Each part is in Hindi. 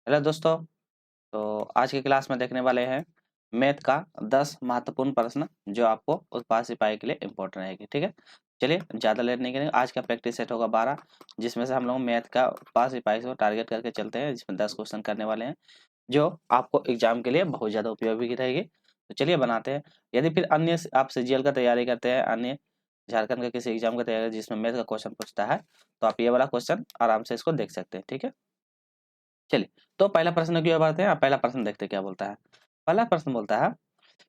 हेलो दोस्तों। तो आज की क्लास में देखने वाले हैं मैथ का 10 महत्वपूर्ण प्रश्न जो आपको उत्पाद सिपाही के लिए इम्पोर्टेंट रहेगी। ठीक है, चलिए ज़्यादा लेट नहीं करेंगे। आज का प्रैक्टिस सेट होगा 12, जिसमें से हम लोग मैथ का उत्पाद सिपाही को टारगेट करके चलते हैं, जिसमें 10 क्वेश्चन करने वाले हैं जो आपको एग्जाम के लिए बहुत ज़्यादा उपयोगी रहेगी। तो चलिए बनाते हैं। यदि फिर अन्य आप सीजीएल का तैयारी करते हैं, अन्य झारखंड का किसी एग्जाम का तैयारी जिसमें मैथ का क्वेश्चन पूछता है, तो आप ये वाला क्वेश्चन आराम से इसको देख सकते हैं। ठीक है, चलिए। तो पहला प्रश्न की ओर बढ़ते हैं। पहला प्रश्न देखते हैं क्या बोलता है। पहला प्रश्न बोलता है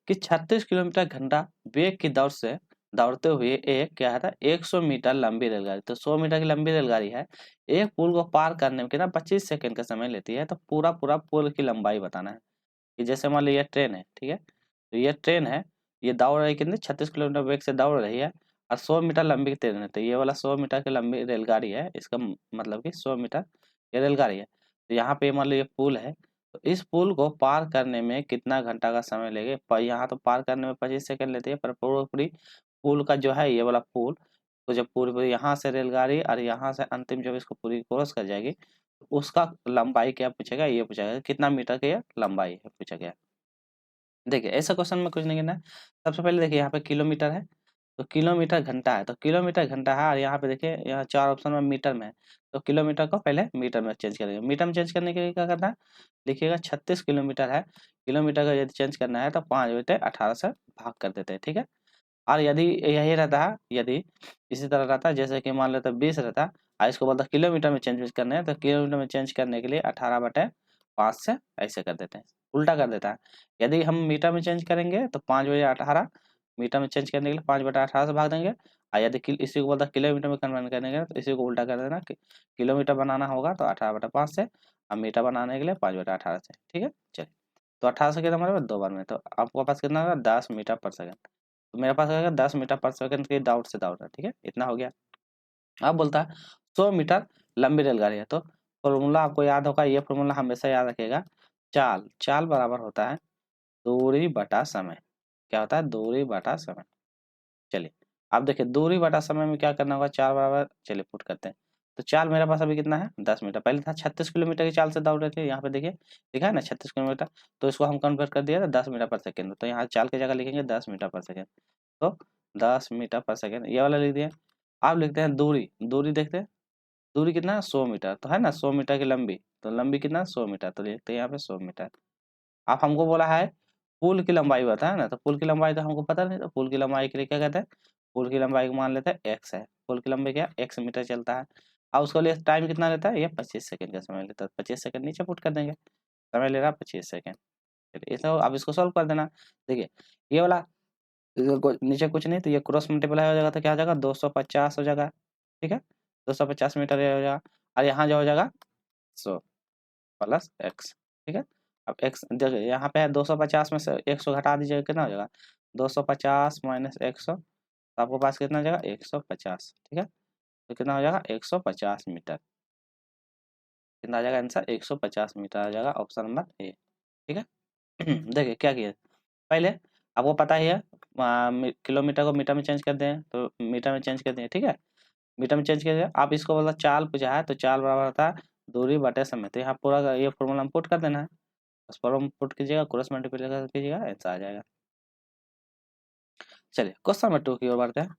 कि 36 किलोमीटर घंटा वेग की दौड़ से दौड़ते हुए एक क्या है था 100 मीटर लंबी रेलगाड़ी, तो 100 मीटर की लंबी रेलगाड़ी है, एक पुल को पार करने में कितना 25 सेकंड का समय लेती है। तो पूरा पूरा पुल की लंबाई बताना है। कि जैसे मान लो ये ट्रेन है, ठीक है, तो ये ट्रेन है, ये दौड़ रही कितनी 36 किलोमीटर वेग से दौड़ रही है और 100 मीटर लंबी ट्रेन है। तो ये वाला 100 मीटर की लंबी रेलगाड़ी है, इसका मतलब कि 100 मीटर ये रेलगाड़ी है। तो यहाँ पे मान लो ये पुल है, तो इस पुल को पार करने में कितना घंटा का समय लगेगा। पर यहाँ तो पार करने में 25 सेकंड लेती है, पर पूरी पुल का जो है ये वाला पुल, तो जब पूरी यहाँ से रेलगाड़ी और यहाँ से अंतिम जब इसको पूरी क्रॉस कर जाएगी, तो उसका लंबाई क्या पूछेगा, ये पूछेगा कितना मीटर की ये लंबाई है पूछा गया। देखिए ऐसा क्वेश्चन में कुछ नहीं करना है। सबसे पहले देखिए यहाँ पे किलोमीटर है, तो किलोमीटर घंटा है, तो किलोमीटर घंटा है, और यहाँ पे देखिए यहाँ 4 ऑप्शन में मीटर में है, तो किलोमीटर को पहले मीटर में चेंज करेंगे। मीटर में चेंज करने के लिए क्या करना है, लिखिएगा 36 किलोमीटर है, किलोमीटर का यदि चेंज करना है तो 5 बटे 18 से भाग कर देते हैं। ठीक है, और यदि यही रहता है, यदि इसी तरह रहता है जैसे कि मान लेते 20 रहता है और इसको बोलता किलोमीटर में चेंज करना है, तो किलोमीटर में चेंज करने के लिए 18/5 से ऐसे कर देते हैं, उल्टा कर देता है। यदि हम मीटर में चेंज करेंगे तो 5/18, मीटर में चेंज करने के लिए 5/18 से भाग देंगे। और यदि इसी को बोलता किलोमीटर में कन्वर्ट करने के लिए, तो इसी को उल्टा कर देना कि किलोमीटर बनाना होगा तो 18/5 से, और मीटर बनाने के लिए 5/18 से। ठीक है, चलिए। तो 18 से कितना हमारे पास 2 बार में, तो आपके पास कितना होगा 10 मीटर पर सेकंड। तो मेरे पास आएगा 10 मीटर पर सेकंड की दौड़ से दौड़ रहा है। ठीक है, इतना हो गया। अब बोलता है 100 मीटर लंबी रेलगाड़ी है, तो फॉर्मूला आपको याद होगा, ये फॉर्मूला हमेशा याद रखिएगा। चाल चाल बराबर होता है दूरी बटा समय। क्या होता है, दूरी बटा समय। चलिए, अब देखिए दूरी बटा समय में क्या करना होगा, चाल बराबर, चलिए पुट करते हैं। तो चाल मेरे पास अभी कितना है 10 मीटर, पहले था 36 किलोमीटर की चाल से दौड़ रहे थे, यहाँ पे देखिए लिखा है ना 36 किलोमीटर, तो इसको हम कन्वर्ट कर दिया था 10 मीटर पर सेकेंड, तो यहाँ चाल की जगह लिखेंगे 10 मीटर पर सेकेंड। तो 10 मीटर पर सेकेंड ये वाला लिख दिया। अब लिखते हैं दूरी, दूरी देखते हैं, दूरी कितना है 100 मीटर, तो है ना 100 मीटर की लंबी, तो लंबी कितना 100 मीटर, तो लिखते हैं यहाँ पे 100 मीटर। आप हमको बोला है पुल की लंबाई बता है ना, तो पुल की लंबाई तो हमको पता नहीं, तो पुल की लंबाई के लिए क्या कहते हैं, पुल की लंबाई को मान लेते हैं एक्स है, पुल की लंबाई क्या एक्स मीटर चलता है। अब उसको लिए टाइम कितना लेता है, ये 25 सेकंड का समय लेता है, 25 सेकंड नीचे पुट कर देंगे, समय ले रहा है 25 सेकंड। चलिए इसे अब इसको सॉल्व कर देना। देखिए ये वाला नीचे कुछ नहीं, तो ये क्रॉस मल्टीप्लाई हो जाएगा, तो क्या हो जाएगा 250 हो जाएगा। ठीक है, 250 मीटर ये हो जाएगा, और यहाँ जो हो जाएगा 100 प्लस एक्स। ठीक है, अब एक्स देखिए यहाँ पे है 250 में से 100 घटा दीजिएगा, कितना हो जाएगा 250 माइनस 100, तो आपके पास कितना हो जाएगा 150। ठीक है, तो कितना हो जाएगा 150 मीटर, कितना आ जाएगा आंसर 150 मीटर आ जाएगा, ऑप्शन नंबर ए। ठीक है देखिए क्या किया पहले, आपको पता ही है किलोमीटर को मीटर में चेंज कर दें, तो मीटर में चेंज कर दें। ठीक है, मीटर में चेंज कर दिया। आप इसको बोला चाल पूछा है, तो चाल बराबर होता है दूरी बटे समय, तो यहाँ पूरा ये फॉर्मूला हम पुट कर देना है, बस फॉर्मूला पुट कीजिएगा, क्रॉस मल्टीप्लाई कीजिएगा, आंसर आ जाएगा। चलिए क्वेश्चन नंबर 2 की ओर बढ़ते हैं।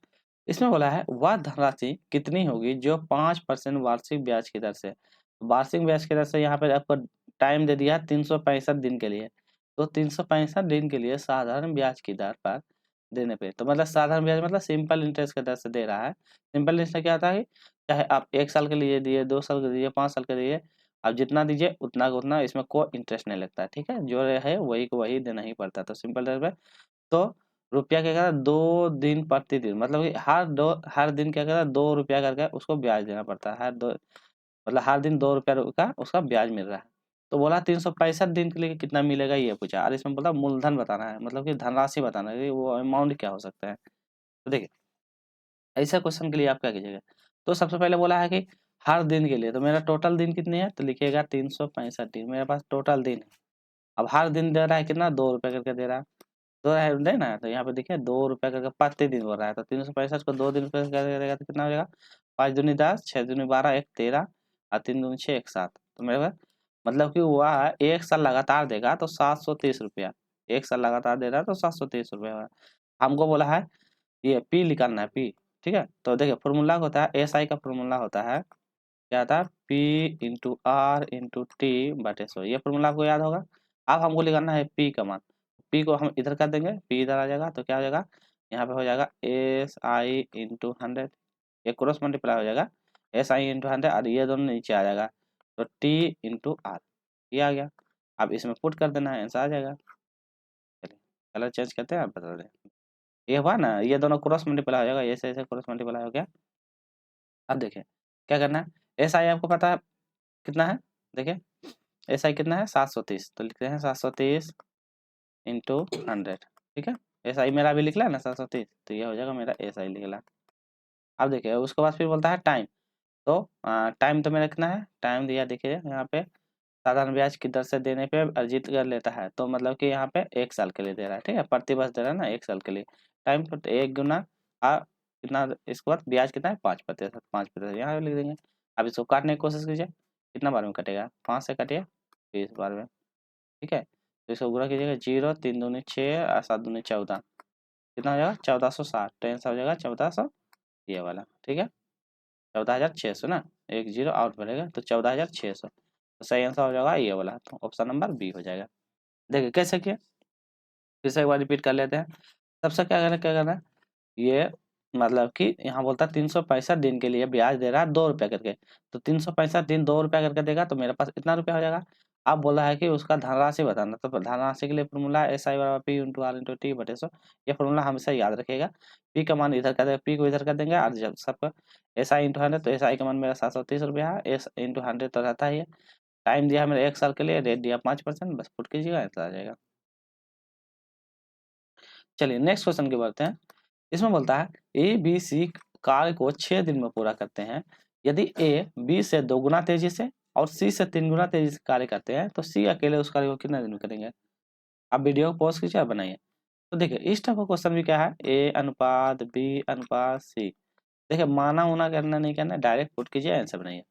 इसमें बोला है वह धनराशि कितनी होगी जो 5% वार्षिक ब्याज की दर से, वार्षिक ब्याज की दर से यहाँ पे आपको टाइम दे दिया 365 दिन के लिए, तो 365 दिन के लिए साधारण ब्याज की दर पर देने पे, तो मतलब साधारण ब्याज मतलब सिंपल इंटरेस्ट की दर से दे रहा है। सिंपल इंटरेस्ट क्या होता है, चाहे आप 1 साल के लिए दिए, 2 साल के दिए, 5 साल के दिए, आप जितना दीजिए उतना का उतना, इसमें कोई इंटरेस्ट नहीं लगता है। ठीक है, जो है वही को वही देना ही पड़ता है, तो सिंपल इंटरेस्ट में तो रुपया क्या करा 2 दिन प्रतिदिन, मतलब कि हर दिन क्या करा 2 रुपया करके उसको ब्याज देना पड़ता है, हर दो मतलब हर दिन 2 रुपया का उसका ब्याज मिल रहा है। तो बोला 365 दिन के लिए कितना मिलेगा ये पूछा, और इसमें बोला मूलधन बताना है, मतलब कि धनराशि बताना है कि वो अमाउंट क्या हो सकता है। तो देखिए ऐसा क्वेश्चन के लिए आप क्या कीजिएगा, तो सबसे पहले बोला है कि हर दिन के लिए, तो मेरा टोटल दिन कितने है, तो लिखिएगा 365 दिन मेरे पास टोटल दिन है। अब हर दिन दे रहा है कितना 2 रुपया करके दे रहा है, दो है ना, तो यहाँ पे देखिए 2 रुपया करके प्रतिदिन हो रहा है, तो 365 को 2 दिन पे करेगा तो कितना हो जाएगा 5 दूनी 10, 6 दूनी 12, 1 13, और 3 दूनी 6, 1 7, तो मेरे पास मतलब कि वह 1 साल लगातार देगा तो 730 रुपया, 1 साल लगातार दे रहा है तो 730 रुपया। हमको बोला है ये पी निकालना है, पी, ठीक है। तो देखिए फॉर्मूला होता है, एस आई का फॉर्मूला होता है क्या था, P into R into T बटे 100, ये फॉर्मूला आपको याद होगा। अब हमको निकालना है पी का मान, पी को हम इधर कर देंगे, पी इधर आ जाएगा तो क्या हो जाएगा, यहाँ पे हो जाएगा एस आई इंटू 100, ये क्रॉस मल्टीप्लाई हो जाएगा, एस आई इंटू 100 और ये दोनों नीचे आ जाएगा तो टी इंटू आर, ये आ गया। अब इसमें पुट कर देना है, आंसर आ जाएगा। चलिए कलर चेंज करते हैं, आप बता दें, ये हुआ ना, ये दोनों क्रॉस मल्टीप्लाई हो जाएगा, ऐसे ऐसे क्रॉस मल्टीप्लाई हो गया। अब देखिए क्या करना है, एस आई आपको पता है कितना है, देखिए एस आई कितना है 730, तो लिखते हैं 730 इंटू 100, ठीक है। एस आई मेरा अभी निकला है ना 730, तो ये हो जाएगा मेरा एस आई निकला। अब देखिए उसके बाद फिर बोलता है टाइम, तो टाइम तो मेरा कितना है, टाइम दिया देखिए यहाँ पे साधारण ब्याज की दर से देने पे अर्जित कर लेता है, तो मतलब कि यहाँ पे 1 साल के लिए दे रहा है, ठीक है, प्रतिवर्ष दे रहा है ना 1 साल के लिए। टाइम तो 1 गुना कितना, इसके बाद ब्याज कितना है 5%, 5% यहाँ पे लिख देंगे। अब इसको काटने की कोशिश कीजिए, कितना बार में कटेगा, 5 से काटिए 20 बार में, ठीक है। तो इसको गुणा कीजिएगा, 0 3 दूनी 6 और 7 दूनी 14, कितना हो जाएगा 1460, तो आंसर हो जाएगा 1400, ये वाला, ठीक है। 14,600 ना, एक जीरो आउट बढ़ेगा तो 14,600, तो सही आंसर हो जाएगा ये वाला, तो ऑप्शन नंबर बी हो जाएगा। देखिए कैसे किया, फिर से एक बार रिपीट कर लेते हैं। सबसे क्या करना है, ये मतलब कि यहाँ बोलता है 365 दिन के लिए ब्याज दे रहा है 2 रुपया करके, तो 365 दिन 2 रुपया करके देगा तो मेरे पास इतना रुपया हो जाएगा। अब बोला है कि उसका धनराशि बताना, तो धनराशि के लिए फॉर्मूला एस आई बराबर P into R into T बटे 100, ये फॉर्मूला हमेशा याद रखिएगा। पी का मान इधर कर देगा, पी को इधर कर देंगे और जब सबका एस आई इंटू 100, तो एस आई का मान मेरा 730 रुपया है, एस इंटू 100 तो रहता ही है। टाइम दिया है मेरा 1 साल के लिए, रेट दिया 5%, बस पुट कीजिएगा आंसर आ जाएगा। चलिए नेक्स्ट क्वेश्चन की बढ़ते हैं। इसमें बोलता है ए बी सी कार्य को 6 दिन में पूरा करते हैं। यदि ए बी से 2 गुना तेजी से और सी से 3 गुना तेजी से कार्य करते हैं तो सी अकेले उस कार्य को कितने दिन में करेंगे। आप वीडियो को पॉज कीजिए और बनाइए। तो देखिए इस टाइप का क्वेश्चन भी क्या है, ए अनुपात बी अनुपात सी, देखिए माना उना करना नहीं करना, डायरेक्ट पुट कीजिए आंसर बनाइए।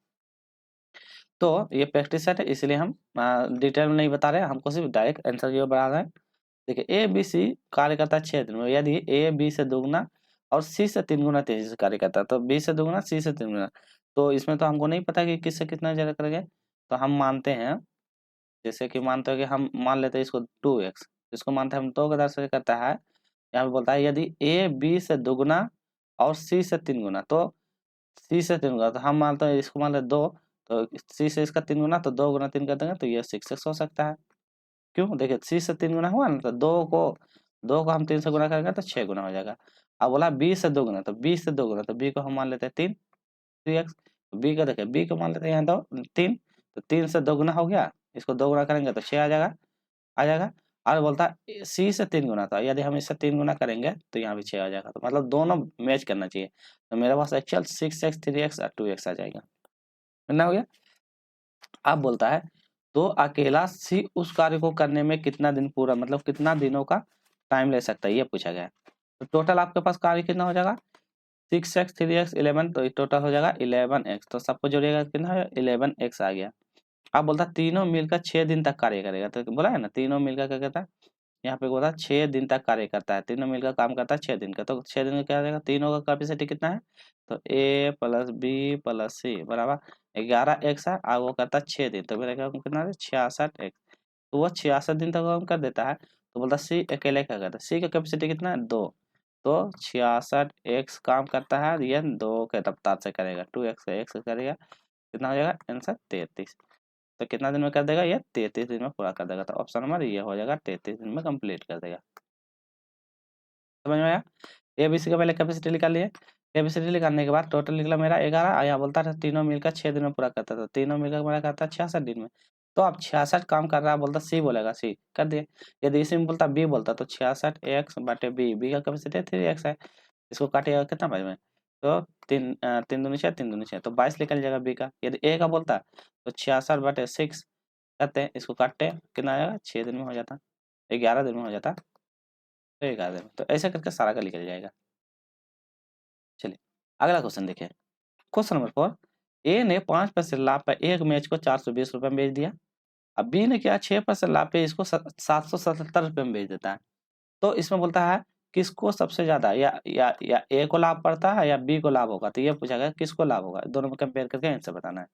तो ये प्रैक्टिस सेट है इसलिए हम डिटेल में नहीं बता रहे, हमको सिर्फ डायरेक्ट आंसर की ओर बढ़ा रहे हैं। देखिए ए बी सी कार्य करता है 6 दिन में, यदि ए बी से 2 गुना और सी से 3 गुना तेजी से कार्य करता है, तो बी से 2 गुना सी से 3 गुना, तो इसमें तो हमको नहीं पता कि किससे कितना ज़्यादा करेंगे, तो हम मानते हैं, जैसे कि मानते हैं कि हम मान लेते हैं इसको 2x, इसको मानते हैं हम 2 के आधार से करता है। यहाँ पे बोलता है यदि ए बी से 2 गुना और सी से 3 गुना, तो सी से 3 गुना, तो हम मानते हैं इसको मान लेते 2, तो सी से इसका 3 गुना, तो 2 गुना 3 कर देंगे तो ये 6x हो सकता है। क्यों, देखिए सी से 3 गुना हुआ ना, तो 2 को हम 3 से गुना करेंगे तो 6 गुना हो जाएगा। अब बोला बी से 2 गुना, तो बी से 2 गुना, तो बी को हम मान लेते हैं 3, 3x, बी को देखिए, बी को मान लेते हैं यहाँ 2 3, तो 3 से 2 गुना हो गया, इसको 2 गुना करेंगे तो 6 आ जाएगा। और बोलता है सी से 3 गुना था, यदि हम इससे 3 गुना करेंगे तो यहाँ भी 6 आ जाएगा, तो मतलब दोनों मैच करना चाहिए, तो मेरे पास एक्चुअल 6x 3x और 2x आ जाएगा, कितना हो गया। अब बोलता है तो अकेला सी उस कार्य को करने में कितना दिन पूरा, मतलब कितना दिनों का टाइम ले सकता है, ये पूछा गया है। तो टोटल आपके पास कार्य कितना हो जाएगा, 6x 3x 11, तो टोटल हो जाएगा 11x, तो सबको जोड़िएगा कितना है 11x आ गया। अब बोलता है तीनों मिलकर 6 दिन तक कार्य करेगा, तो बोला है ना तीनों मिलकर क्या कहता है, यहाँ पे बोला 6 दिन तक कार्य करता है, तीनों मिलकर काम करता है 6 दिन का, तो 6 दिन का क्या आ जाएगा, तीनों का कैपेसिटी कितना है, तो ए प्लस बी प्लस सी बराबर 11x है, और वो करता है 6 दिन, तो मेरा क्या कितना है 66x, तो वो 66 दिन तक काम कर देता है। तो बोलता सी अकेले क्या करता है, सी का कैपेसिटी कितना है 2, तो 66x काम करता है, ये 2 के रफ्तार से करेगा, 2x से x करेगा, कितना हो जाएगा आंसर 33, तो कितना दिन में कर देगा ये 33 दिन में पूरा कर देगा, तो ऑप्शन नंबर ये हो जाएगा 33 दिन में कंप्लीट कर देगा। समझ में आया, ए बी सी का पहले कैपेसिटी निकाल लिए, कैपेसिटी निकालने के बाद टोटल निकला मेरा 11, यहाँ बोलता था तीनों मिलकर 6 दिन में पूरा करता था, तीनों मिलकर मेरा करता है 66 दिन में, तो अब 66 काम कर रहा है, बोलता सी बोलेगा, सी कर दिए। यदि इसी में बोलता बी बोलता, तो 66x बटे बी, बी का कैपेसिटी 3x है, इसको काटिएगा कितना भाई में, तो 3 तीन दूनी 6, तो 22 निकल जाएगा बी का। यदि ए का बोलता तो 66/6 करते हैं, इसको काटते हैं कितना आएगा 6 दिन में हो जाता, 11 दिन में हो जाता, तो 11 दिन में, तो ऐसे करके सारा का निकल जाएगा। चलिए अगला क्वेश्चन देखिए, क्वेश्चन नंबर 4, ए ने 5% लाभ पर एक मैच को 420 रुपये में बेच दिया। अब बी ने क्या 6% लाभ पे इसको 777 रुपये में बेच देता है। तो इसमें बोलता है किसको सबसे ज्यादा या ए को लाभ पड़ता है या बी को लाभ होगा, तो ये पूछा गया किसको लाभ होगा, दोनों में कंपेयर करके आंसर बताना है।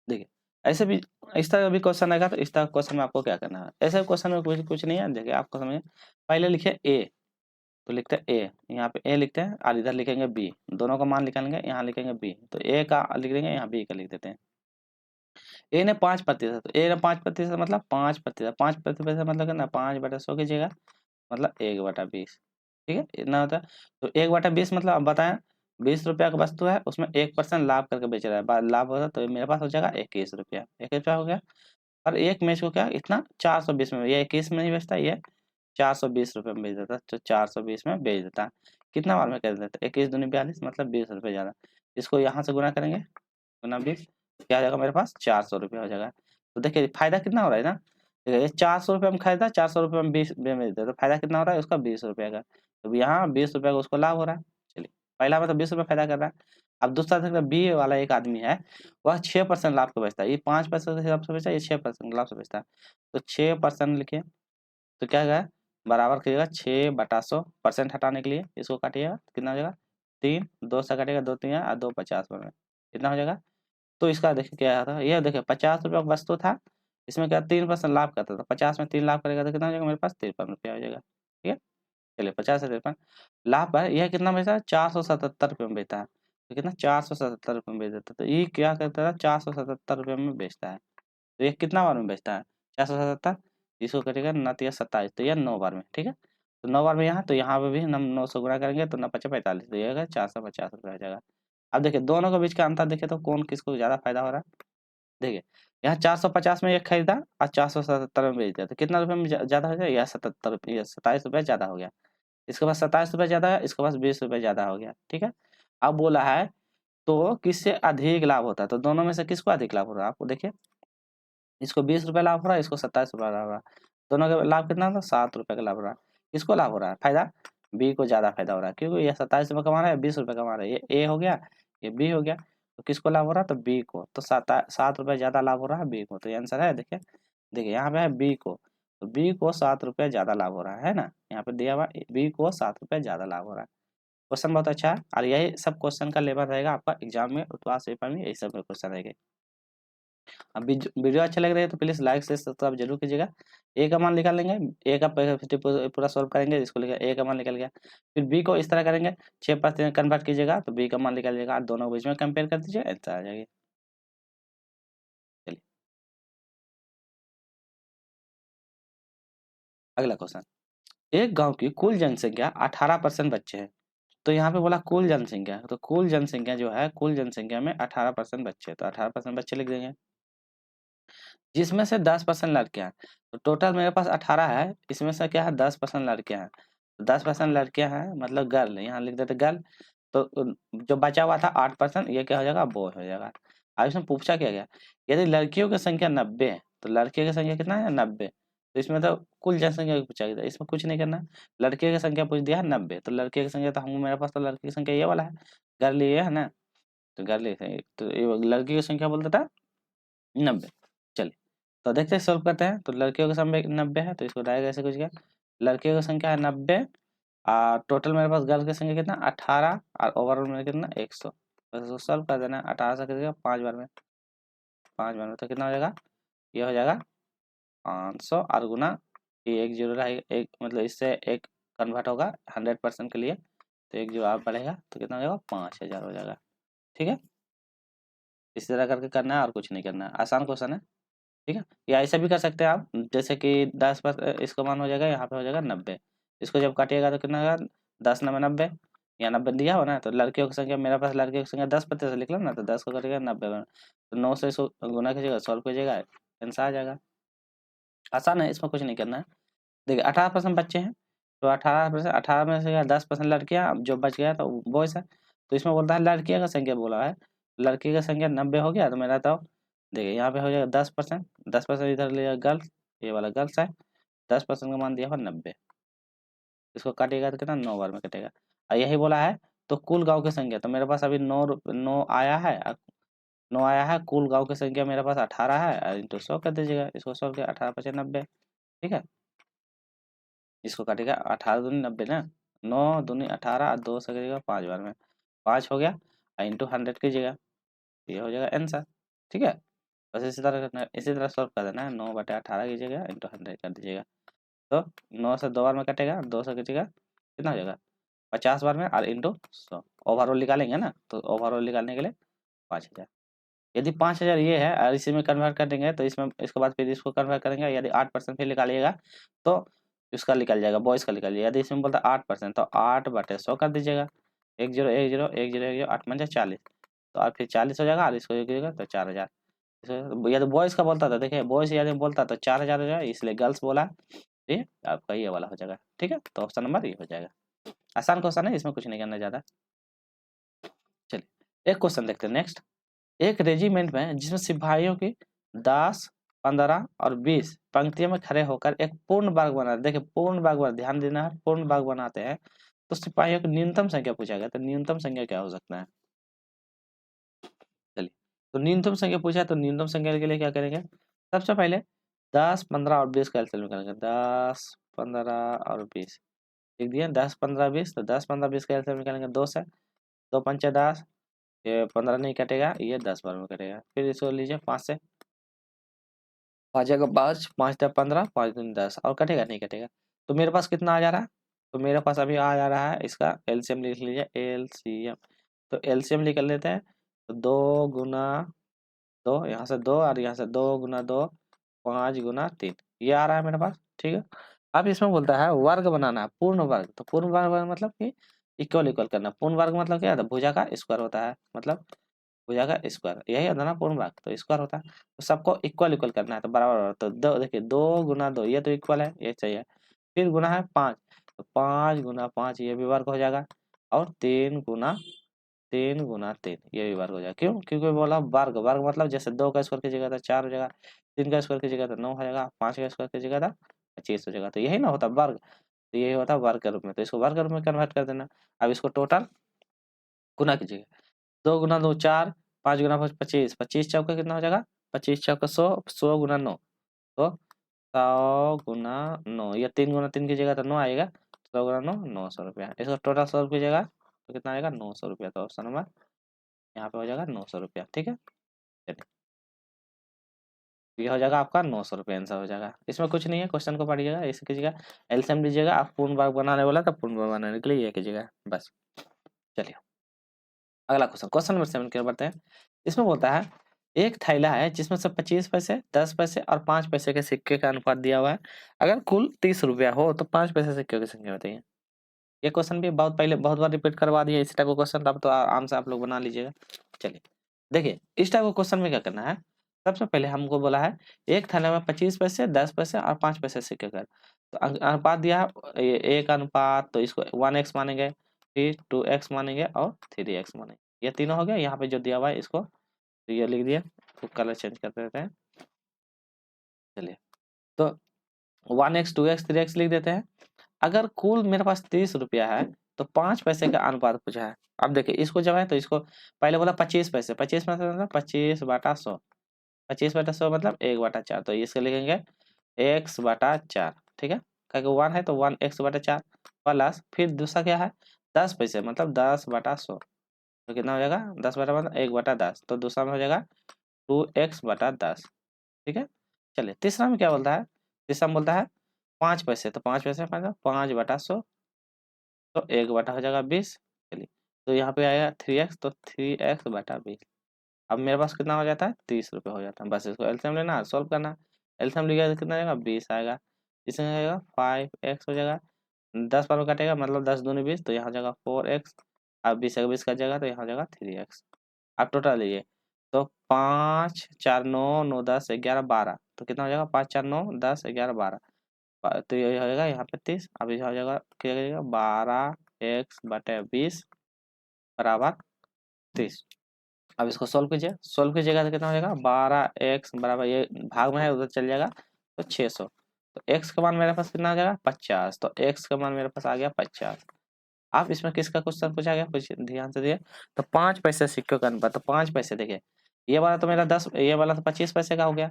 देखिए ऐसे भी इस तरह का भी क्वेश्चन आएगा, तो इस तरह क्वेश्चन में आपको क्या करना है, ऐसे क्वेश्चन में कुछ नहीं है। देखिए आपको समझ पहले लिखे ए, तो लिखते हैं ए, यहाँ पे ए लिखते हैं और इधर लिखेंगे बी, दोनों का मान निकालेंगे, यहाँ लिखेंगे बी, तो ए का लिख देंगे, यहाँ बी का लिख देते हैं। ए ने 5%, तो ए ने 5% मतलब 5%, 5% मतलब कितना 5/100 कीजिएगा, मतलब 1/20, ठीक है इतना होता है। तो 1/20 मतलब अब बताएं 20 रुपया का वस्तु है, उसमें 1% लाभ करके बेच रहा है, लाभ होता तो मेरे पास हो जाएगा 21 रुपया, 21 रुपया हो गया। और एक मैच को क्या इतना 420 में, ये 21 में नहीं बेचता, ये 420 रुपये में बेच देता, तो 420 में बेच देता। कितना बार में कर देता, 21 दूनी 42 मतलब 20 रुपये ज़्यादा। इसको यहाँ से गुना करेंगे, गुना 20 क्या आ जाएगा मेरे पास 400 रुपये हो जाएगा। तो देखिए फायदा कितना हो रहा है ना, देखिए ये 400 रुपये में खरीदा, 400 रुपये में 20 में बेच देता, तो फायदा कितना हो रहा है उसका 20 रुपये का। तो यहाँ 20 रुपये का उसको लाभ हो रहा है। चलिए पहला में तो 20 रुपये फायदा कर रहा है। अब दूसरा देखिए बी वाला एक आदमी है, वह 6% लाभ को बेचता है, ये 5% के हिसाब से बेचता है, ये 6% लाभ से बेचता है। तो 6% लिखिए, तो क्या है बराबर करिएगा 6/100, परसेंट हटाने के लिए इसको काटिएगा, कितना हो जाएगा 3, 2 से काटिएगा 2 3 और 2 50 में कितना हो जाएगा। तो इसका देखिए क्या था, ये देखिए 50 रुपये का वस्तु था, इसमें क्या 3% लाभ करता था, 50 में 3 लाभ करेगा तो कितना हो जाएगा मेरे पास 53 रुपया हो जाएगा, ठीक है। चलिए 50 से 53 लाभ पर यह कितना बेचता है 477 रुपये में बेचता है, तो कितना 477 रुपये में बेच देता है। तो ये क्या करता है 477 रुपये में बेचता है, तो ये कितना बार में बेचता है 477, इसको करेगा 9×27 तो यह 9 बार में, ठीक है। तो 9 बार में यहाँ, तो यहाँ पे भी हम 9 से गुणा करेंगे तो 9×5=45, तो ये 450 रुपये हो जाएगा। अब देखिए दोनों के बीच का अंतर देखिए तो कौन किसको ज़्यादा फायदा हो रहा है। देखिए यहाँ 450 में एक खरीदा और 477 में बेच दिया, तो कितना रुपये में ज़्यादा हो गया, यह 77 ये 27 रुपये ज़्यादा हो गया। इसके पास 27 रुपये ज़्यादा है, इसके पास 20 रुपये ज़्यादा हो गया, ठीक है। अब बोला है तो किससे अधिक लाभ होता है, तो दोनों में से किसको अधिक लाभ हो रहा है आपको देखिए, इसको 20 रुपये लाभ हो रहा है, इसको 27 रुपये लाभ हो रहा है, दोनों का लाभ कितना था 7 रुपये का लाभ हो रहा है। किसको लाभ हो रहा है फायदा, बी को ज़्यादा फायदा हो रहा है, क्योंकि ये 27 रुपये कमा रहा है, 20 रुपये कमा रहा है, ये ए हो गया, ये बी हो गया। तो किसको लाभ हो रहा है, तो बी को, तो 7 रुपये ज़्यादा लाभ हो रहा है बी को, तो ये आंसर है। देखिए देखिए यहाँ पे है बी को, तो बी को 7 रुपये ज़्यादा लाभ हो रहा है ना, यहाँ पे दिया हुआ बी को 7 रुपये ज़्यादा लाभ हो रहा है। क्वेश्चन बहुत अच्छा है, और यही सब क्वेश्चन का लेवल रहेगा आपका एग्जाम में, उत्पाद पेपर में यही सब क्वेश्चन रहेंगे। अब वीडियो अच्छा लग रहा है तो प्लीज़ लाइक से सब्सक्राइब जरूर कीजिएगा। ए का मान निकाल लेंगे, ए का पूरा सॉल्व करेंगे, इसको लिखा ए का मान निकल गया। फिर बी को इस तरह करेंगे 6% कन्वर्ट कीजिएगा तो बी का मान निकालिएगा, दोनों के बीच में कंपेयर कर दीजिए आंसर आ जाएगी। चलिए अगला क्वेश्चन, एक गांव की कुल जनसंख्या 18% बच्चे हैं। तो यहाँ पे बोला कुल जनसंख्या, तो कुल जनसंख्या जो है कुल जनसंख्या में 18% बच्चे, तो 18% बच्चे लिख देंगे, जिसमें से 10% लड़कियां हैं। तो टोटल मेरे पास 18 है, इसमें से क्या है 10% लड़कियां हैं, तो 10% लड़कियां हैं मतलब गर्ल, यहाँ लिख देते गर्ल। तो जो बचा हुआ था 8% ये क्या हो जाएगा बॉय हो जाएगा। अब इसमें पूछा क्या गया, यदि लड़कियों की संख्या 90 है, तो लड़कियों की संख्या कितना है 90, तो इसमें तो कुल जनसंख्या पूछा गया, इसमें कुछ नहीं करना। लड़कियों की संख्या पूछ दिया है 90, तो लड़कियों की संख्या तो हम मेरे पास तो लड़की की संख्या ये वाला है, गर्ल ये है ना, तो गर्ल तो ये लड़की की संख्या बोल देता 90। चलिए तो देखते हैं सॉल्व करते हैं, तो लड़कियों की संख्या 90 है, तो इसको डायरेक्ट ऐसे कुछ गया, लड़कियों की संख्या है 90 और टोटल मेरे पास गर्ल की संख्या कितना 18 और ओवरऑल में कितना 100, बस इसको सॉल्व कर देना। 18 से कितना 5 बार में, 5 बार में तो कितना हो जाएगा, ये हो जाएगा 500 और गुना ये एक जीरो रहेगा, एक मतलब इससे एक कन्वर्ट होगा 100% के लिए, तो एक जीरो और बढ़ेगा तो कितना हो जाएगा 5000 हो जाएगा, ठीक है। इसी तरह करके करना है और कुछ नहीं करना है, आसान क्वेश्चन है, ठीक है। या ऐसा भी कर सकते हैं आप, जैसे कि 10 पर इसका मान हो जाएगा यहाँ पे हो जाएगा 90, इसको जब काटिएगा तो कितना होगा 10×9=90, या 90 दिया हो ना, तो लड़कियों की संख्या मेरे पास लड़कियों की संख्या 10% लिख लो ना, तो 10 को करिएगा 90 में, तो 9 से इसको गुना कीजिएगा सॉल्व कीजिएगा आंसर आ जाएगा। आसान है, इसमें कुछ नहीं करना है। देखिए 18% बच्चे हैं, तो 18%, 18 में से 10% लड़कियाँ, अब जो बच गया तो बॉयज़ है, तो इसमें बोलता है लड़कियों का संख्या बोला है, लड़की का संख्या 90 हो गया, तो मेरा तो देखिए यहाँ पे हो जाएगा 10%, 10% इधर लिया गर्ल्स, ये वाला गर्ल्स है, 10% का मान दिया हुआ 90, इसको काटिएगा तो कितना 9 बार में कटेगा। और यही बोला है तो कुल गाँव की संख्या, तो मेरे पास अभी 9 आया है, 9 आया है। कुल गाँव की संख्या मेरे पास 18 है, इंटू 100 कर दीजिएगा। इसको सॉल्व किया, 18 पचे 90, ठीक है। इसको काटिएगा, 18 दूनी 90 ना, 9 दूनी 18, 2 से करिएगा 5 बार में 5 हो गया, इंटू 100 कीजिएगा, ये हो जाएगा आंसर, ठीक है। बस इसी तरह करना है, इसी तरह सॉल्व कर देना है। 9/18 कीजिएगा, इंटू 100 कर दीजिएगा। तो 9 से 2 बार में कटेगा, 2 से कीजिएगा, कितना हो जाएगा 50 बार में, और इंटू 100। ओवरऑल निकालेंगे ना, तो ओवरऑल निकालने के लिए 5000। यदि 5000 ये है और इसी में कन्वर्ट कर देंगे, तो इसमें इसके बाद फिर इसको कन्वर्ट करेंगे। यदि 8% फिर निकालिएगा तो इसका निकल जाएगा, बॉयज़ का निकालिए। यदि इसमें बोलता है 8%, तो 8/100 कर दीजिएगा। 10 10 10 10 10 8 पंजा 40, तो और फिर 40 हो जाएगा, और इसको ये कीजिएगा तो 4000। यदि बॉयज़ का बोलता था, देखिए बॉयज़ यदि बोलता तो 4000 हो जाएगा, इसलिए गर्ल्स बोला, ये आपका ये वाला हो जाएगा, ठीक है। तो ऑप्शन नंबर ये हो जाएगा। आसान क्वेश्चन है, इसमें कुछ नहीं करना ज़्यादा। चलिए एक क्वेश्चन देखते हैं नेक्स्ट। एक रेजिमेंट में जिसमें सिपाहियों की 10, 15 और 20 पंक्तियों में खड़े होकर एक पूर्ण बाग बना, देखिए पूर्ण बाग बना, ध्यान देना है, पूर्ण बाग बनाते हैं, तो सिपाहियों की न्यूनतम संख्या पूछा गया, तो न्यूनतम संख्या क्या हो सकता है। चलिए, तो न्यूनतम संख्या पूछा है, तो न्यूनतम संख्या के लिए क्या करेंगे, सबसे पहले 10, 15 और 20 का एलसीएम करेंगे। 10, 15 और 20 लिख दिए, 10, 15, 20, तो 10, 15, 20 का एलसीएम निकालेंगे, 2 से, 2 पंचे 10, ये 15 नहीं कटेगा, ये 10 बार में कटेगा। फिर इसको लीजिए 5 से, 5 जगह 5, 5 या 15, 5 दूनी 10, और कटेगा नहीं कटेगा। तो मेरे पास कितना आ जा रहा है, तो मेरे पास अभी आ जा रहा है, इसका एलसीएम लिख लीजिए, एलसीएम। तो एलसीएम निकल लेते हैं, तो 2 गुना 2, यहाँ से 2 और यहाँ से 2 गुना 2, 5 गुना 3, ये आ रहा है मेरे पास, ठीक है। अब इसमें बोलता है वर्ग बनाना है, पूर्ण वर्ग। तो पूर्ण वर्ग मतलब कि इक्वल इक्वल करना। पूर्ण वर्ग मतलब क्या है, तो भुजा का स्क्वायर होता है, मतलब भुजा का स्क्वायर, यही होता है ना पूर्ण वर्ग, तो स्क्वायर होता है। तो सबको इक्वल इक्वल करना है, तो बराबर बराबर। तो दो देखिए, 2 गुना 2 ये तो इक्वल है, ये चाहिए। फिर गुना है 5, तो 5 गुना 5 ये भी वर्ग हो जाएगा। और 3 गुना 3 ये भी वर्ग हो जाएगा। क्यों, क्योंकि बोला वर्ग, वर्ग मतलब जैसे 2 का स्क्वायर की जगह था 4 हो जाएगा, 3 का स्क्वायर की जगह था 9 हो जाएगा, 5 का स्क्वायर की जगह था 25 हो जाएगा। तो यही ना होता वर्ग, तो यही होता वर्ग के रूप में। तो इसको वर्ग के रूप में कन्वर्ट कर देना। अब इसको टोटल गुना कीजिएगा, 2 गुना 2 4, 5 गुना 5 25, 25 चौका कितना हो जाएगा, 25 चौका 100, 100 गुना 9, तो 100 गुना 9, या 3 गुना 3 की जगह तो 9 आएगा, 100 गुना 9, 900 रुपया। इसको टोटल सॉल्व कीजिएगा तो कितना आएगा, 900 रुपया। तो ऑप्शन नंबर यहाँ पे हो जाएगा 900 रुपया, ठीक है। चलिए, ये हो जाएगा आपका 900 रुपया आंसर हो जाएगा। इसमें कुछ नहीं है, क्वेश्चन को पढ़िएगा, ऐसे कीजिएगा, एलसीएम लीजिएगा। आप पूर्ण वर्ग बनाने वाला, तो पूर्ण वर्ग बनाने के लिए ये कीजिएगा बस। चलिए अगला क्वेश्चन, क्वेश्चन नंबर 7 की ओर बढ़ते हैं। इसमें बोलता है एक थैला है जिसमें से 25 पैसे, 10 पैसे और 5 पैसे के सिक्के का अनुपात दिया हुआ है। अगर कुल 30 रुपया हो तो 5 पैसे सिक्के की संख्या बताइए। ये क्वेश्चन भी बहुत पहले बहुत बार रिपीट करवा दिया इस टाइप का क्वेश्चन, अब तो आराम से आप लोग बना लीजिएगा। चलिए देखिए, इस टाइप का क्वेश्चन में क्या करना है, सबसे पहले हमको बोला है एक थैले में 25 पैसे, 10 पैसे और 5 पैसे सिक्के का, तो अनुपात दिया है एक अनुपात, तो इसको 1x मानेंगे, फिर 2x मानेंगे और 3x मानेंगे। ये तीनों हो गया। यहाँ पे जो दिया हुआ है इसको तो ये लिख दिया, तो कलर चेंज कर देते हैं। चलिए, तो 1x 2x 3x लिख देते हैं। अगर कुल मेरे पास 30 रुपया है तो 5 पैसे का अनुपात पूछा है। अब देखिए इसको जब है तो इसको पहले बोला 25 पैसे, 25 पैसे मतलब 25/100, 25/100 मतलब 1/4, तो इसको लिखेंगे x/4, ठीक है। क्योंकि 1 है तो 1x/4 प्लस, फिर दूसरा क्या है 10 पैसे मतलब 10/100, तो कितना हो जाएगा 10 बटा मतलब 1/10, तो दूसरा में हो जाएगा 2x/10, ठीक है। चलिए तीसरा में क्या बोलता है, तीसरा में बोलता है 5 पैसे, तो 5 पैसे मतलब 5/100, तो 1 हो जाएगा 20। चलिए, तो यहाँ पे आएगा 3x, तो 3x/20। अब मेरे पास कितना हो जाता है 30 रुपये हो जाता है। बस इसको एलसीएम लेना, सॉल्व करना। एलसीएम लिखा तो कितना आएगा 20 आएगा, इसमें आएगा 5x हो जाएगा, 10 पर कटेगा मतलब 10 दूनी 20, तो यहाँ हो जाएगा 4x। अब 20 का 20 का जगह, तो यहाँ हो जाएगा 3x। अब टोटल लीजिए, तो 5 4 9 9 10 11 12, तो कितना हो जाएगा 5 4 9 10 11 12, तो ये हो जाएगा यहाँ पे 30। अब ये हो जाएगा क्या करिएगा 12x/20 बराबर 30। अब इसको सोल्व कीजिए, सोल्व कीजिएगा तो कितना हो जाएगा 12x बराबर, ये भाग में है उधर चल जाएगा, तो 600। तो x का मान मेरे पास कितना आ जाएगा 50, तो x का मान मेरे पास आ गया 50। आप इसमें किसका क्वेश्चन पूछा गया, कुछ ध्यान से दिए, तो 5 पैसे सिक्के का अनुपात, तो 5 पैसे देखिए ये वाला तो मेरा 10, ये वाला तो 25 पैसे का हो गया,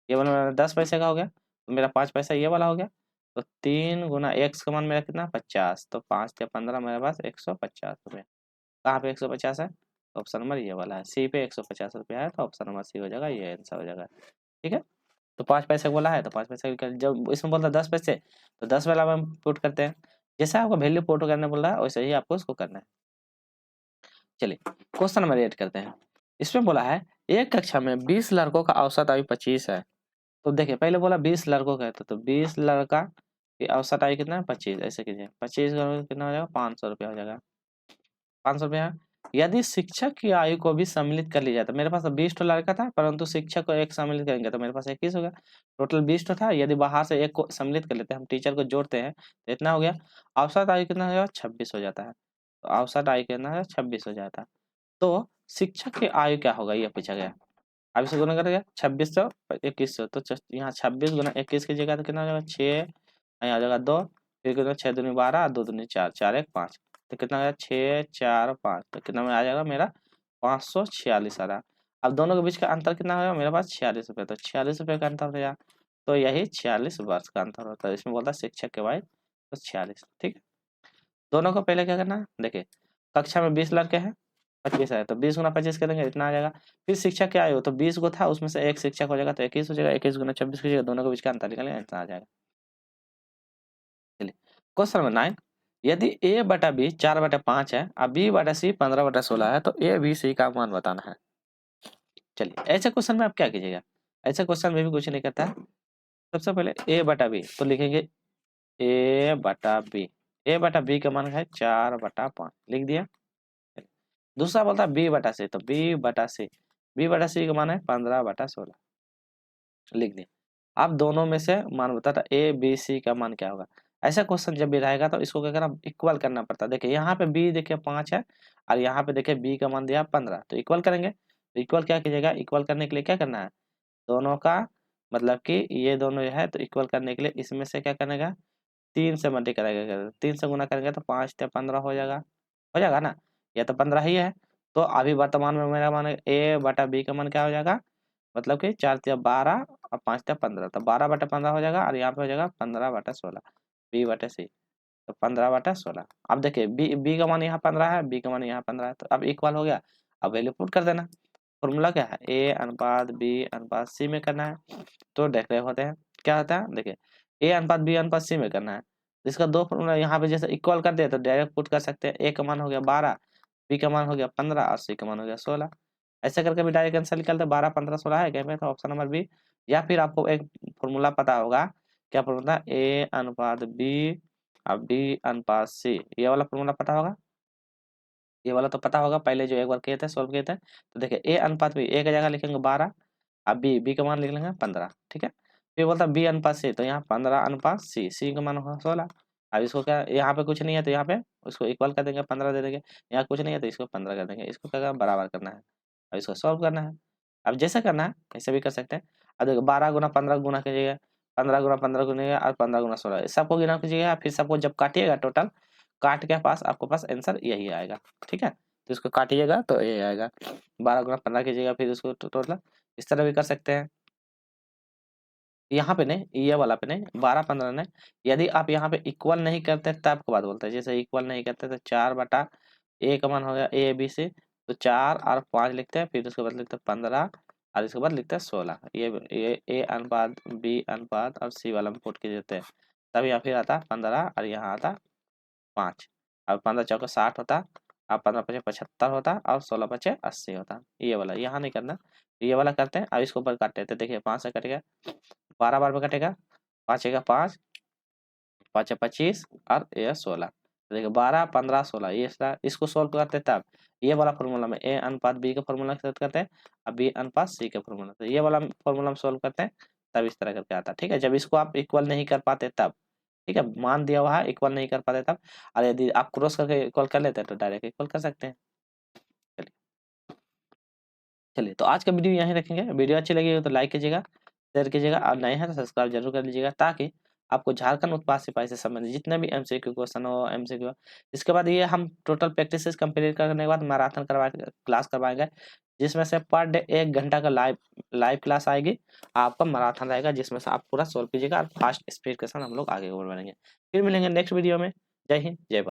ये वाला मेरा 10 पैसे का हो गया, तो मेरा 5 पैसा ये वाला हो गया। तो 3 गुना एक्स का मान मेरा कितना 50, तो 5 या 15 मेरे पास 150 रुपये। कहाँ पे 150 है? तो ऑप्शन नंबर ये वाला है, सी पे 150 रुपया है, तो ऑप्शन नंबर सी हो जाएगा, ये आंसर हो जाएगा। ठीक है, तो 5 पैसे बोला है तो 5 पैसे जब इसमें बोलता है 10 पैसे, तो 10 वाला हम पुट करते हैं। जैसा आपको वैल्यू पुट करने बोल रहा है वैसे ही आपको उसको करना है। चलिए क्वेश्चन नंबर 8 करते हैं। इसमें बोला है एक कक्षा में 20 लड़कों का औसत आयु 25 है। तो देखिए पहले बोला 20 लड़कों का है, तो 20 लड़का की औसत आयु कितना है 25, ऐसे कीजिए 25 का कितना हो जाएगा 500 रुपया हो जाएगा, 500 रुपया। यदि शिक्षक की आयु को भी सम्मिलित कर लिया जाए, तो मेरे पास 20 तो लड़का था परंतु शिक्षक को एक सम्मिलित करेंगे तो मेरे पास 21 होगा। टोटल 20 तो था, यदि बाहर से एक को सम्मिलित कर लेते हैं, हम टीचर को जोड़ते हैं तो इतना हो गया। औसत आयु कितना हो जाएगा 26 हो जाता है, तो औसत आयु कितना है 26 हो जाता है। तो शिक्षक की आयु क्या होगा ये पूछा गया। अब इसे गुना करेगा 2600 2100, तो यहाँ 26 गुना 21 की जगह तो कितना हो जाएगा 6, यहाँ आ जाएगा 2, फिर कितना 6 दूनी 12, 2 दूनी 4, 4 1 5, तो कितना हो जाएगा 6 4 5, तो कितना में आ जाएगा मेरा 546 आ रहा। अब दोनों के बीच का अंतर कितना होगा मेरे पास 46 रुपये, तो 46 रुपये का अंतर हो गया, तो यही 46 वर्ष का अंतर होता है। इसमें बोलता है शिक्षक के वय तो 46। ठीक है, दोनों को पहले क्या करना है, देखिए कक्षा में 20 लड़के हैं, 25 है, तो 20 गुना 25 करेंगे इतना आ जाएगा। फिर शिक्षक क्या आयु, तो 20 को था उसमें से एक शिक्षक हो जाएगा तो 21 हो जाएगा, 21 गुना 26 की जगह दोनों के बीच का अंतर निकालेंगे इतना आ जाएगा। चलिए क्वेश्चन नंबर 9, यदि a बटा b 4/5 है और b बटा c 15/16 है, तो a b c का मान बताना है। चलिए ऐसे क्वेश्चन में आप क्या कीजिएगा, ऐसे क्वेश्चन में भी कुछ नहीं करता है। सबसे पहले a बटा b तो लिखेंगे a बटा b, a बटा b का मान है 4/5 लिख दिया। दूसरा बोलता है बी बटा सी, तो बी बटा सी का मान है 15/16 लिख दिया। आप दोनों में से मान बताता ए बी सी का मान क्या होगा। ऐसा क्वेश्चन जब भी रहेगा तो इसको क्या करना इक्वल करना पड़ता है। देखिए यहाँ पे बी देखिए 5 है और यहाँ पे देखिए बी का मान दिया 15, तो इक्वल करेंगे। तो इक्वल क्या कीजिएगा, इक्वल करने के लिए क्या करना है, दोनों का मतलब कि ये दोनों है तो इक्वल करने के लिए इसमें से क्या करेगा 3 से मल्टीप्लाई करेगा, 3 से गुना करेंगे तो 5 या 15 हो जाएगा ना, या तो 15 ही है। तो अभी वर्तमान में मेरा मान ए बटा बी का मान क्या हो जाएगा, मतलब कि 4 या 12 और 5 या 15, तो 12/15 हो जाएगा और यहाँ पे हो जाएगा 15/16 बी बटे सी, तो 15/16। अब देखिए बी का मान यहाँ 15 है, बी का मान यहाँ 15 है, तो अब इक्वल हो गया। अब वैल्यू पुट कर देना। फॉर्मूला क्या है, ए अनुपात बी अनुपात सी में करना है। तो देख रहे होते हैं क्या होता है, देखिए ए अनुपात बी अनुपात सी में करना है। इसका दो फॉर्मूला यहाँ पे जैसे इक्वल कर दिया तो डायरेक्ट पुट कर सकते हैं। ए का मान हो गया 12, बी का मान हो गया 15 और सी का मान हो गया 16। ऐसे करके भी डायरेक्ट आंसर निकलता है 12 15 16 है क्या, तो ऑप्शन नंबर बी। या फिर आपको एक फॉर्मूला पता होगा, क्या फॉर्मूला, ए अनुपात बी और बी अनुपात सी, ये वाला फॉर्मूला पता होगा। ये वाला तो पता होगा, पहले जो एक बार किए थे सोल्व किए थे। तो देखिए ए अनुपात बी, ए की जगह लिखेंगे 12 अब बी का मान लिख लेंगे 15। ठीक है, फिर बोलता बी अनुपात सी, तो यहाँ 15 अनुपात सी का मान होगा 16। अब इसको क्या, यहाँ पे कुछ नहीं है तो यहाँ पे उसको इक्वल कर देंगे 15 दे देंगे, यहाँ कुछ नहीं है तो इसको 15 कर देंगे, इसको क्या करना बराबर करना है। अब इसको सॉल्व करना है। अब जैसे करना है ऐसे भी कर सकते हैं। अब देखो 12 गुना 15 गुना कीजिएगा, 15 गुना 15 गुना और 15 गुना 16 सबको गिना कीजिएगा, फिर सबको जब काटिएगा टोटल काट के पास आपको पास आंसर यही आएगा। ठीक है, तो इसको काटिएगा तो ये आएगा 12 गुना 15 कीजिएगा, फिर इसको टोटल इस तरह भी कर सकते हैं। यहाँ पे नहीं, ये वाला पे नहीं, 12 15 नहीं। यदि आप यहाँ पे इक्वल नहीं करते तब के बाद बोलते हैं, जैसे इक्वल नहीं करते तो 4 बटा ए का मान हो गया ए बी सी, तो 4 और 5 लिखते हैं, फिर उसके बाद लिखते हैं 15 और इसके बाद लिखते हैं 16। ये ए अनुपात बी अनुपात और सी वाला में पुट के देते हैं, तब यहाँ फिर आता 15 और यहाँ आता 5। अब 15 चौका 60 होता, अब 15 पचे 75 होता और 16 पचे 80 होता। ये वाला यहाँ नहीं करना, ये वाला करते हैं। अब इसको ऊपर काटते हैं, तो देखिए 5 से कटेगा 12 बार में कटेगा, 5 का 5 5 25 और ये 16। तो देखिए 12 15 16 ये इसको सोल्व करते हैं तब ये वाला फॉर्मूला में ए अनुपात बी का फॉर्मूला सेट करते हैं और बी अनुपात सी का फॉर्मूला, तो ये वाला फॉर्मूला में सोल्व करते हैं तब इस तरह करके आता है। ठीक है, जब इसको आप इक्वल नहीं कर पाते तब, ठीक है, मान दिया हुआ है इक्वल नहीं कर पाते तब, और यदि आप क्रॉस करके इक्वल कर लेते हैं तो डायरेक्ट इक्वल कर सकते हैं। चलिए चलिए, तो आज का वीडियो यहीं रखेंगे। वीडियो अच्छी लगी हो तो लाइक कीजिएगा, शेयर कीजिएगा और नए हैं तो सब्सक्राइब जरूर कर लीजिएगा, ताकि आपको झारखंड उत्पाद सिपाही से संबंधित जितने भी एमसीक्यू क्वेश्चन हो एमसीक्यू। इसके बाद ये हम टोटल प्रैक्टिसेस कंप्लीट करने के बाद मैराथन करवा क्लास करवाएंगे। जिसमें से पर डे 1 घंटा का लाइव क्लास आएगी, आपका मैराथन रहेगा जिसमें से आप पूरा सोल्व कीजिएगा और फास्ट स्पीड के साथ हम लोग आगे और बढ़ेंगे। फिर मिलेंगे नेक्स्ट वीडियो में। जय हिंद, जय भारत।